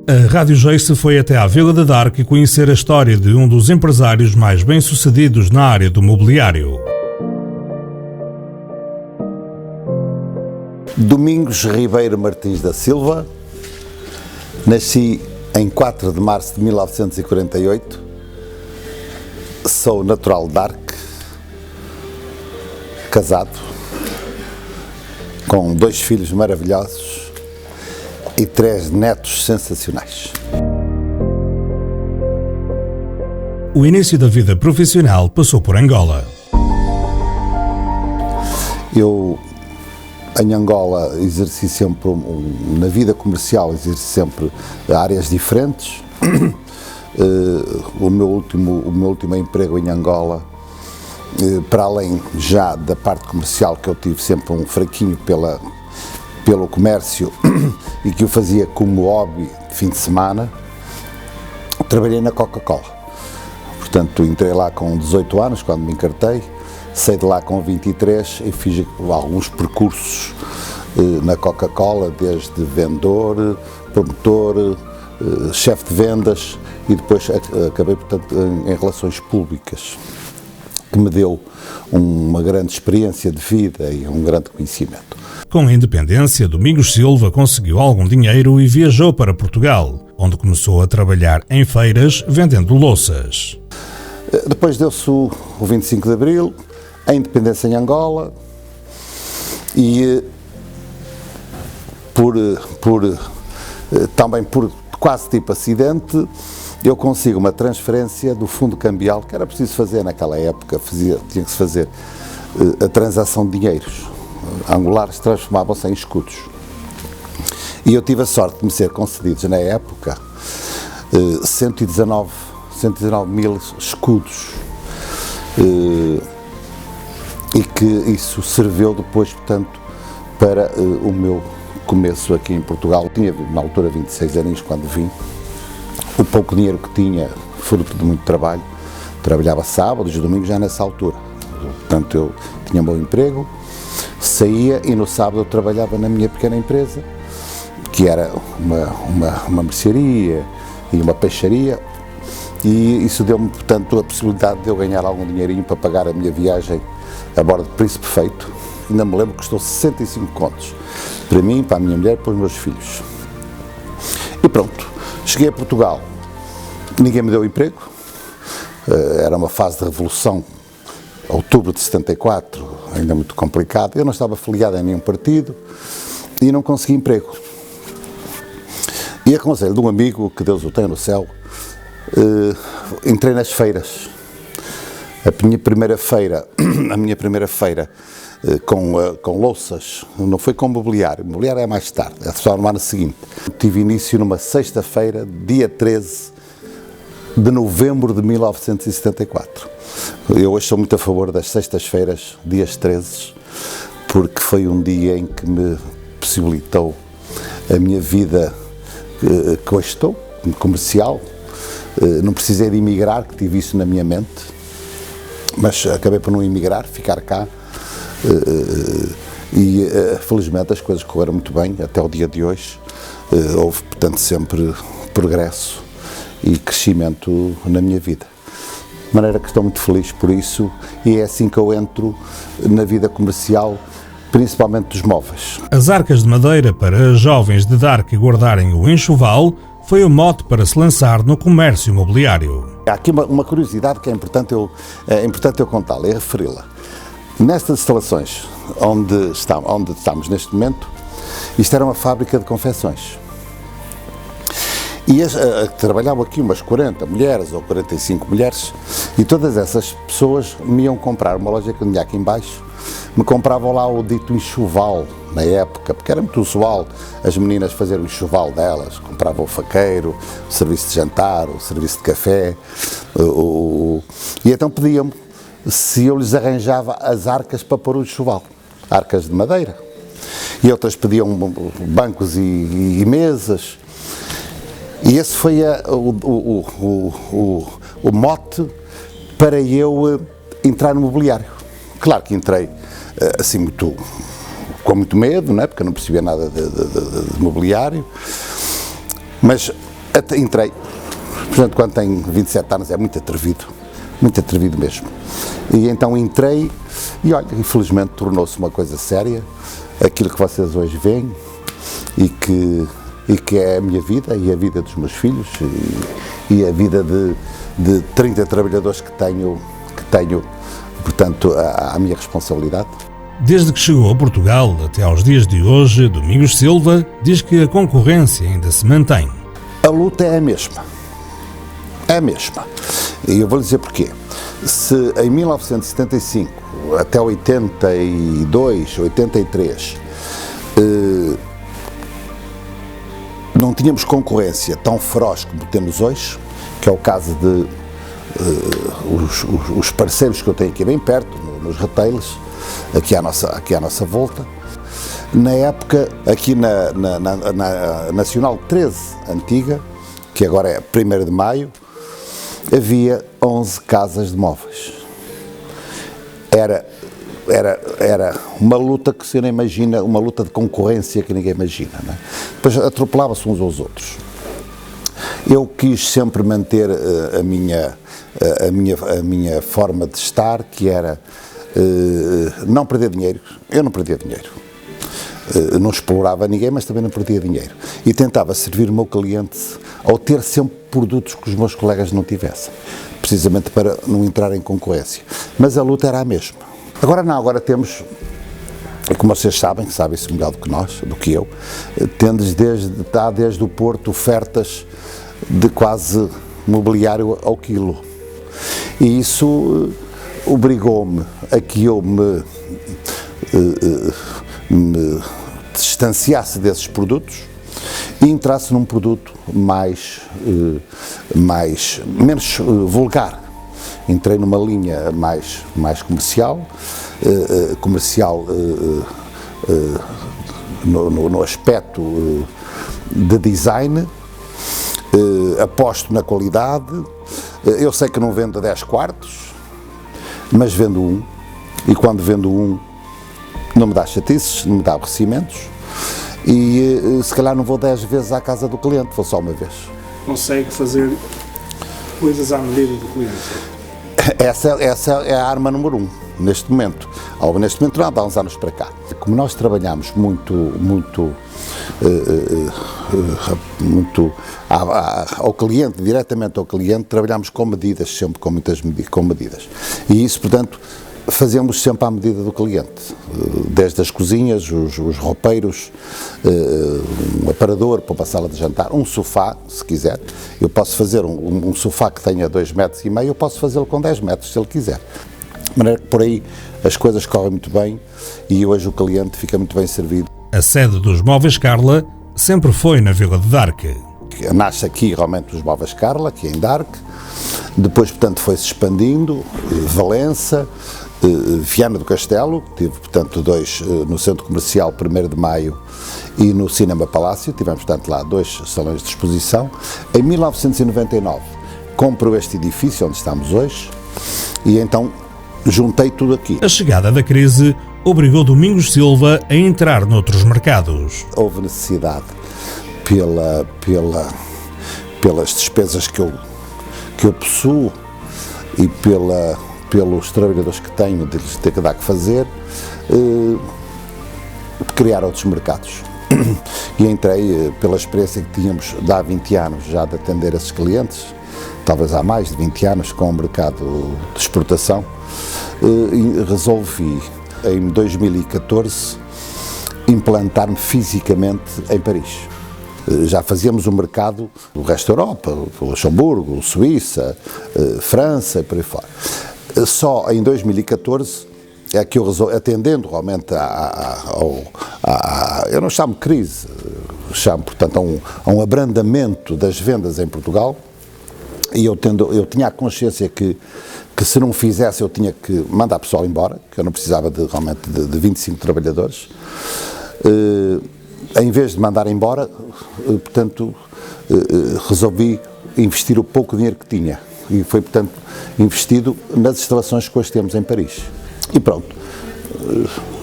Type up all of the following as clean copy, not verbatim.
A Rádio Geice foi até à Vila da Dark conhecer a história de um dos empresários mais bem-sucedidos na área do mobiliário. Domingos Ribeiro Martins da Silva, nasci em 4 de março de 1948, sou natural de Arque, casado, com 2 filhos maravilhosos e 3 netos sensacionais. O início da vida profissional passou por Angola. Eu, em Angola, exerci sempre, na vida comercial, exerci sempre áreas diferentes. O meu último emprego em Angola, para além já da parte comercial, que eu tive sempre um fraquinho pelo comércio e que eu fazia como hobby de fim de semana, trabalhei na Coca-Cola. Portanto, entrei lá com 18 anos, quando me encartei, saí de lá com 23 e fiz alguns percursos na Coca-Cola, desde vendedor, promotor, chefe de vendas e depois acabei, portanto, em relações públicas, que me deu uma grande experiência de vida e um grande conhecimento. Com a independência, Domingos Silva conseguiu algum dinheiro e viajou para Portugal, onde começou a trabalhar em feiras vendendo louças. Depois deu-se o 25 de Abril, a independência em Angola e também por quase tipo acidente, eu consigo uma transferência do fundo cambial, que era preciso fazer naquela época, tinha que se fazer a transação de dinheiros. Angolares transformavam-se em escudos. E eu tive a sorte de me ser concedidos na época 119 mil escudos. E que isso serviu depois, portanto, para o meu começo aqui em Portugal. Eu tinha, na altura, 26 anos quando vim. O pouco dinheiro que tinha, fruto de muito trabalho, trabalhava sábados e domingos já nessa altura. Portanto, eu tinha um bom emprego, saía e no sábado eu trabalhava na minha pequena empresa, que era uma mercearia e uma peixaria, e isso deu-me, portanto, a possibilidade de eu ganhar algum dinheirinho para pagar a minha viagem a bordo de Príncipe Feito. Ainda me lembro que custou 65 contos, para mim, para a minha mulher e para os meus filhos. E pronto, cheguei a Portugal, ninguém me deu emprego, era uma fase de revolução, outubro de 74, ainda muito complicado, eu não estava afiliado a nenhum partido e não consegui emprego. E a conselho de um amigo, que Deus o tenha no céu, entrei nas feiras. A minha primeira feira com louças, não foi com mobiliário é mais tarde, é só no ano seguinte. Tive início numa sexta-feira, dia 13 de novembro de 1974. Eu hoje sou muito a favor das sextas-feiras, dias 13, porque foi um dia em que me possibilitou a minha vida que hoje estou, comercial. Não precisei de emigrar, que tive isso na minha mente, mas acabei por não emigrar, ficar cá. E felizmente as coisas correram muito bem até o dia de hoje. Houve, portanto, sempre progresso e crescimento na minha vida, de maneira que estou muito feliz por isso, e é assim que eu entro na vida comercial, principalmente dos móveis. As arcas de madeira para jovens de Dark guardarem o enxoval foi o mote para se lançar no comércio imobiliário. Há aqui uma curiosidade que é importante eu contá-la e referi-la. Nestas instalações onde estamos neste momento, isto era uma fábrica de confecções. E trabalhavam aqui umas 40 mulheres ou 45 mulheres, e todas essas pessoas me iam comprar, uma loja que eu tinha aqui em baixo, me compravam lá o dito enxoval, na época, porque era muito usual as meninas fazerem o enxoval delas, compravam o faqueiro, o serviço de jantar, o serviço de café, e então pediam-me se eu lhes arranjava as arcas para pôr o enxoval, arcas de madeira, e outras pediam bancos e mesas, e esse foi o mote para eu entrar no mobiliário. Claro que entrei assim com muito medo, não é? Porque eu não percebia nada de mobiliário, mas Até entrei, portanto, quando tenho 27 anos é muito atrevido mesmo. E então entrei e olha, infelizmente tornou-se uma coisa séria, aquilo que vocês hoje veem e que é a minha vida e a vida dos meus filhos e a vida de 30 trabalhadores que tenho, portanto, à minha responsabilidade. Desde que chegou a Portugal até aos dias de hoje, Domingos Silva diz que a concorrência ainda se mantém. A luta é a mesma. É a mesma. E eu vou lhe dizer porquê. Se em 1975 até 82, 83 não tínhamos concorrência tão feroz como temos hoje, que é o caso de os parceiros que eu tenho aqui bem perto, nos retailers, aqui à nossa volta. Na época, aqui na Nacional 13 antiga, que agora é 1º de Maio, havia 11 casas de móveis. Era uma luta que você não imagina, uma luta de concorrência que ninguém imagina, não é? Depois atropelava-se uns aos outros. Eu quis sempre manter a minha forma de estar, que era não perder dinheiro. Eu não perdia dinheiro. Não explorava ninguém, mas também não perdia dinheiro. E tentava servir o meu cliente ao ter sempre produtos que os meus colegas não tivessem, precisamente para não entrar em concorrência. Mas a luta era a mesma. Agora não, agora temos, como vocês sabem isso melhor do que eu, temos desde o Porto ofertas de quase mobiliário ao quilo. E isso obrigou-me a que eu me distanciasse desses produtos e entrasse num produto menos vulgar. Entrei numa linha mais comercial, no aspecto de design, aposto na qualidade. Eu sei que não vendo a 10 quartos, mas vendo um, e quando vendo um não me dá chatices, não me dá aborrecimentos, e se calhar não vou 10 vezes à casa do cliente, vou só uma vez. Consegue fazer coisas à medida do cliente? Essa é a arma número 1, neste momento. Neste momento não, há uns anos para cá. Como nós trabalhamos muito ao cliente, diretamente ao cliente, trabalhamos com medidas, sempre com muitas medidas. E isso, portanto, fazemos sempre à medida do cliente, desde as cozinhas, os roupeiros, um aparador para uma sala de jantar, um sofá, se quiser. Eu posso fazer um sofá que tenha 2,5 metros, eu posso fazê-lo com 10 metros, se ele quiser. De maneira que por aí as coisas correm muito bem e hoje o cliente fica muito bem servido. A sede dos Móveis Carla sempre foi na Vila de Darque. Nasce aqui realmente os Móveis Carla, aqui em Darque, depois, portanto, foi-se expandindo, Valença, Viana do Castelo, tive, portanto, 2 no Centro Comercial 1º de Maio e no Cinema Palácio, tivemos, portanto, lá 2 salões de exposição. Em 1999 compro este edifício onde estamos hoje e então juntei tudo aqui. A chegada da crise obrigou Domingos Silva a entrar noutros mercados. Houve necessidade pelas despesas que eu possuo e pelos trabalhadores que tenho, de lhes ter que dar que fazer, de criar outros mercados. E entrei, pela experiência que tínhamos de há 20 anos já de atender esses clientes, talvez há mais de 20 anos com o mercado de exportação, e resolvi, em 2014, implantar-me fisicamente em Paris. Já fazíamos o mercado do resto da Europa, o Luxemburgo, Suíça, França e por aí fora. Só em 2014 é que eu resolvi, atendendo realmente eu não chamo crise, chamo, portanto, a um abrandamento das vendas em Portugal, e eu tinha a consciência que se não fizesse eu tinha que mandar pessoal embora, que eu não precisava realmente de 25 trabalhadores. Em vez de mandar embora, portanto, resolvi investir o pouco dinheiro que tinha. E foi, portanto, investido nas instalações que hoje temos em Paris. E pronto,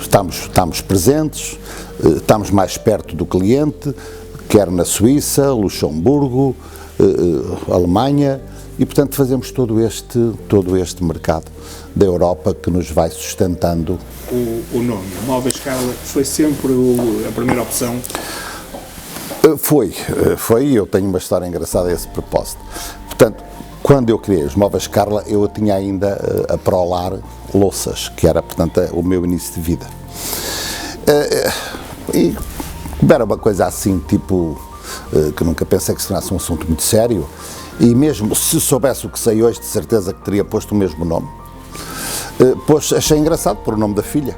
estamos presentes, estamos mais perto do cliente, quer na Suíça, Luxemburgo, Alemanha, e portanto fazemos todo este mercado da Europa que nos vai sustentando. O nome, Móveis Carla, foi sempre a primeira opção? Foi, eu tenho uma história engraçada a esse propósito. Portanto, quando eu criei os Móveis Carla, eu tinha ainda a Prolar Louças, que era, portanto, o meu início de vida. E era uma coisa assim, tipo, que nunca pensei que se tornasse um assunto muito sério, e mesmo se soubesse o que sei hoje, de certeza que teria posto o mesmo nome. Pois achei engraçado pôr o nome da filha.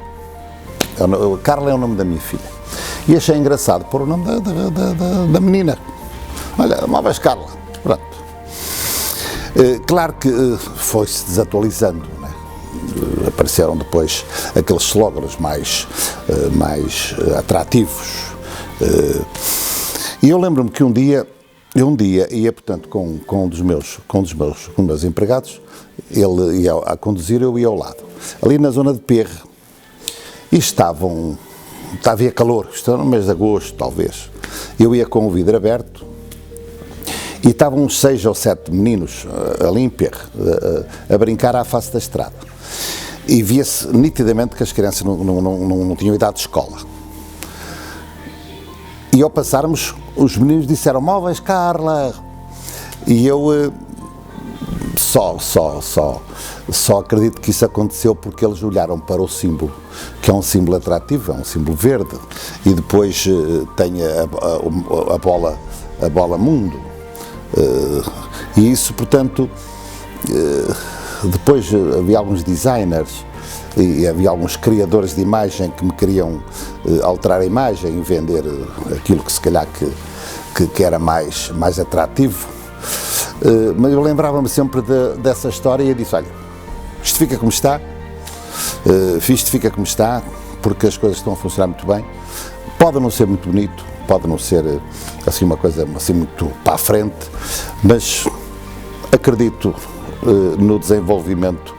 Carla é o nome da minha filha. E achei engraçado pôr o nome da menina. Olha, Móveis Carla. Pronto. Claro que foi-se desatualizando, né? Apareceram depois aqueles slogans mais atrativos. E eu lembro-me que um dia ia, portanto, com um dos meus empregados, ele ia a conduzir, eu ia ao lado, ali na zona de Perre, e havia calor, isto era no mês de agosto, talvez. Eu ia com o vidro aberto, e estavam uns 6 ou 7 meninos ali em Perre, a brincar à face da estrada. E via-se nitidamente que as crianças não tinham idade de escola. E ao passarmos, os meninos disseram: Móveis Carla. E eu só acredito que isso aconteceu porque eles olharam para o símbolo, que é um símbolo atrativo, é um símbolo verde, e depois tem a bola mundo. E isso, portanto, depois havia alguns designers e havia alguns criadores de imagem que me queriam alterar a imagem e vender aquilo que se calhar que era mais atrativo, mas eu lembrava-me sempre dessa história e eu disse: olha, isto fica como está, isto fica como está, porque as coisas estão a funcionar muito bem, pode não ser muito bonito, pode não ser assim uma coisa assim muito para a frente, mas acredito no desenvolvimento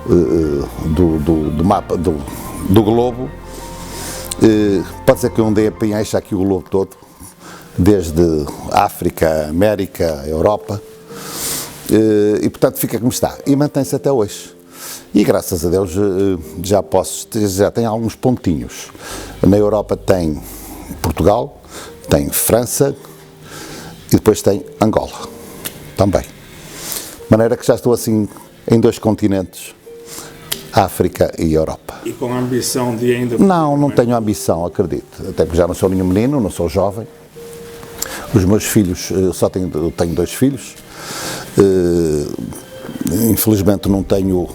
do mapa do globo. Pode ser que um dia encha aqui o globo todo, desde África, América, Europa, e portanto fica como está e mantém-se até hoje. E graças a Deus já tem alguns pontinhos. Na Europa tem Portugal, tem França e depois tem Angola também. De maneira que já estou assim em 2 continentes, África e Europa. E com a ambição de ainda... Não tenho ambição, acredito. Até porque já não sou nenhum menino, não sou jovem. Os meus filhos, eu tenho 2 filhos. Infelizmente não tenho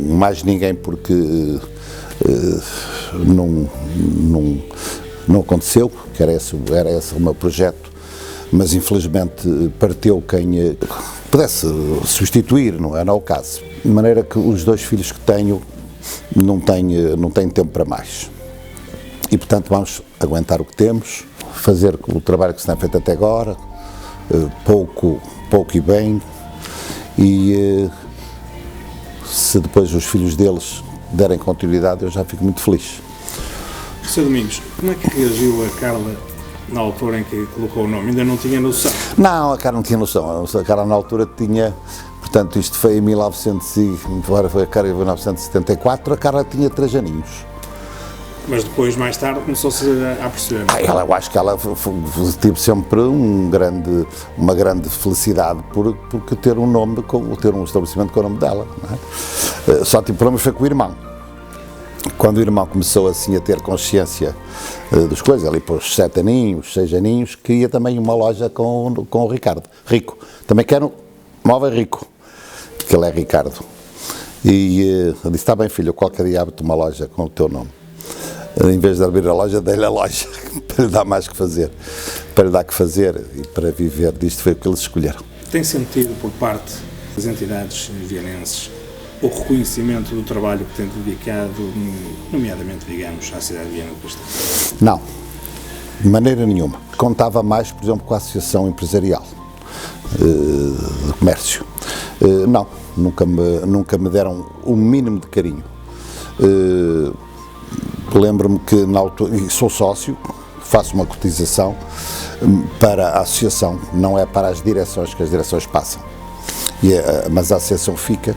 mais ninguém porque não aconteceu, que era esse o meu projeto, mas infelizmente partiu quem pudesse substituir, não é o caso. De maneira que os 2 filhos que tenho não têm tempo para mais. E portanto vamos aguentar o que temos, fazer o trabalho que se tem feito até agora, pouco e bem, e se depois os filhos deles derem continuidade, eu já fico muito feliz. Sr. Domingos, como é que reagiu a Carla na altura em que colocou o nome? Ainda não tinha noção? Não, a Carla não tinha noção. A Carla na altura tinha, portanto, isto foi em 1974, a Carla tinha 3 aninhos. Mas depois, mais tarde, começou-se a perceber. Eu acho que ela teve sempre uma grande felicidade porque ter um nome, ter um estabelecimento com o nome dela. Não é? Só tive problemas foi com o irmão. Quando o irmão começou assim a ter consciência das coisas, ali para os 7 aninhos, 6 aninhos, queria também uma loja com o Ricardo, Rico. Também quero Móvel Rico, que ele é Ricardo. E eu disse: está bem, filho, qualquer dia abre-te uma loja com o teu nome. Em vez de abrir a loja, dei-lhe a loja, para lhe dar mais que fazer. Para lhe dar que fazer e para viver disto foi o que eles escolheram. Tem sentido por parte das entidades vienenses o reconhecimento do trabalho que tem dedicado, nomeadamente, digamos, à cidade de Viana do Castelo? Não, de maneira nenhuma. Contava mais, por exemplo, com a Associação Empresarial de Comércio. Não, nunca me deram o mínimo de carinho. Lembro-me que na altura, e sou sócio, faço uma cotização, para a associação, não é para as direções, que as direções passam, mas a associação fica.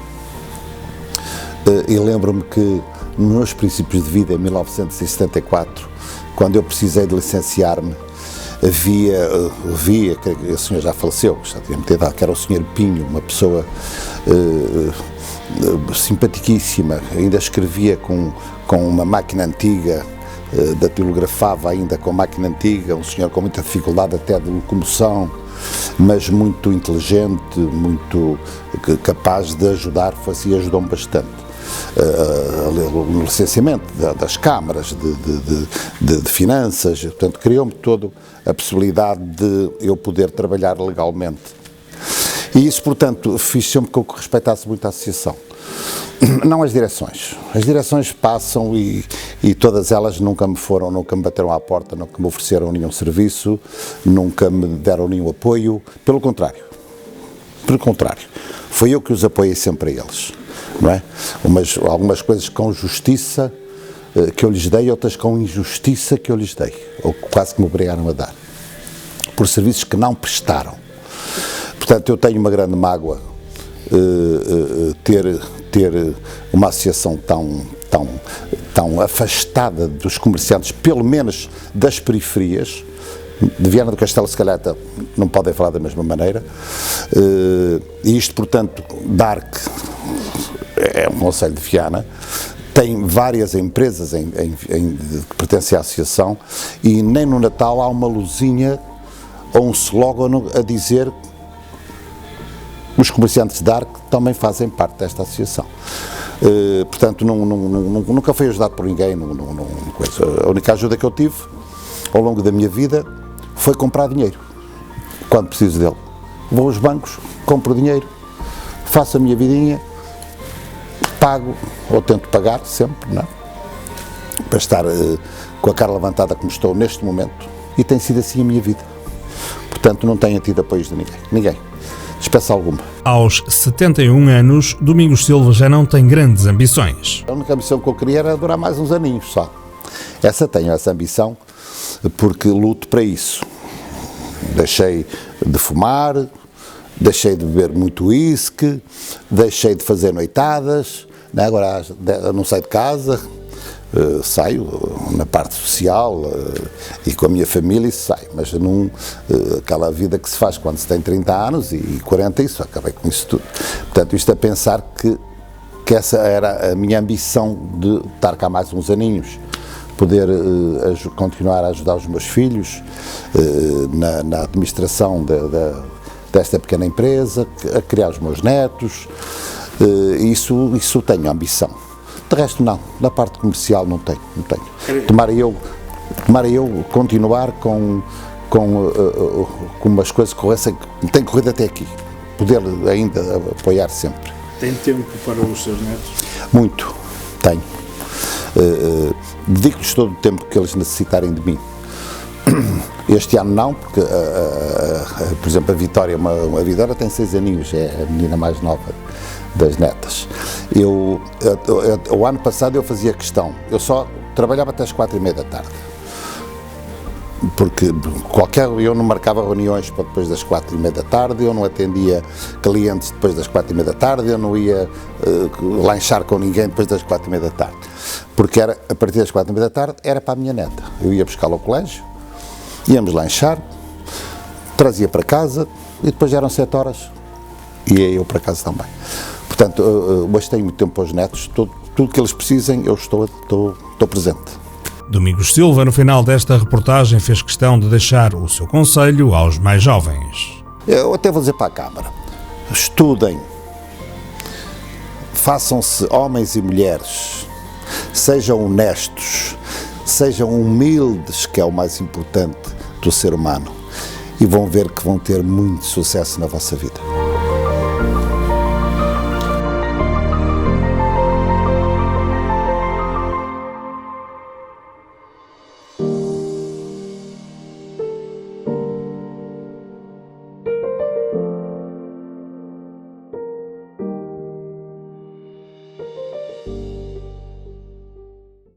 E lembro-me que nos meus princípios de vida, em 1974, quando eu precisei de licenciar-me, havia, que o senhor já faleceu, já tinha muita idade, que era o senhor Pinho, uma pessoa simpaticíssima, ainda escrevia com uma máquina antiga, datilografava ainda com máquina antiga, um senhor com muita dificuldade até de locomoção, mas muito inteligente, muito capaz de ajudar, ajudou-me bastante. No licenciamento das câmaras de finanças, portanto criou-me toda a possibilidade de eu poder trabalhar legalmente, e isso, portanto, fiz sempre com que respeitasse muito a associação, não as direções passam e todas elas nunca me bateram à porta, nunca me ofereceram nenhum serviço, nunca me deram nenhum apoio, pelo contrário, foi eu que os apoiei sempre a eles. Não é? Algumas coisas com justiça que eu lhes dei, outras com injustiça que eu lhes dei, ou quase que me obrigaram a dar, por serviços que não prestaram. Portanto, eu tenho uma grande mágoa ter uma associação tão afastada dos comerciantes, pelo menos das periferias. De Viana do Castelo, se calhar, não podem falar da mesma maneira, e isto, portanto, Dark é um concelho de Viana, tem várias empresas que pertencem à associação, e nem no Natal há uma luzinha ou um slogan a dizer os comerciantes de Dark também fazem parte desta associação. Portanto, nunca fui ajudado por ninguém. A única ajuda que eu tive ao longo da minha vida foi comprar dinheiro, quando preciso dele. Vou aos bancos, compro dinheiro, faço a minha vidinha, pago, ou tento pagar sempre, não é? Para estar com a cara levantada como estou neste momento, e tem sido assim a minha vida. Portanto, não tenho tido apoios de ninguém, espécie alguma. Aos 71 anos, Domingos Silva já não tem grandes ambições. A única ambição que eu queria era durar mais uns aninhos só. Tenho essa ambição, porque luto para isso. Deixei de fumar, deixei de beber muito whisky, deixei de fazer noitadas, né? Agora não saio de casa, saio na parte social e com a minha família, isso sai, mas não aquela vida que se faz quando se tem 30 anos e 40, isso, acabei com isso tudo. Portanto, isto a pensar que essa era a minha ambição, de estar cá mais uns aninhos, poder continuar a ajudar os meus filhos na administração desta pequena empresa, a criar os meus netos, isso tenho ambição. De resto não, na parte comercial não tenho. Tomara eu continuar com umas coisas que têm corrido até aqui, poder ainda apoiar sempre. Tem tempo para os seus netos? Muito, tenho. Dedico-lhes todo o tempo que eles necessitarem de mim. Este ano não, porque, por exemplo, a Vitória tem 6 aninhos, é a menina mais nova das netas. O ano passado eu fazia questão, eu só trabalhava até as 4:30 da tarde, porque eu não marcava reuniões para depois das 4:30 da tarde, eu não atendia clientes depois das 4:30 da tarde, eu não ia lanchar com ninguém depois das 4:30 da tarde, porque a partir das 4:30 da tarde era para a minha neta. Eu ia buscá-la ao colégio, íamos lanchar, trazia para casa e depois já eram 7 horas e ia eu para casa também. Portanto, hoje tenho muito tempo para os netos, tudo que eles precisem eu estou presente. Domingos Silva, no final desta reportagem, fez questão de deixar o seu conselho aos mais jovens. Eu até vou dizer para a Câmara, estudem, façam-se homens e mulheres, sejam honestos, sejam humildes, que é o mais importante do ser humano, e vão ver que vão ter muito sucesso na vossa vida.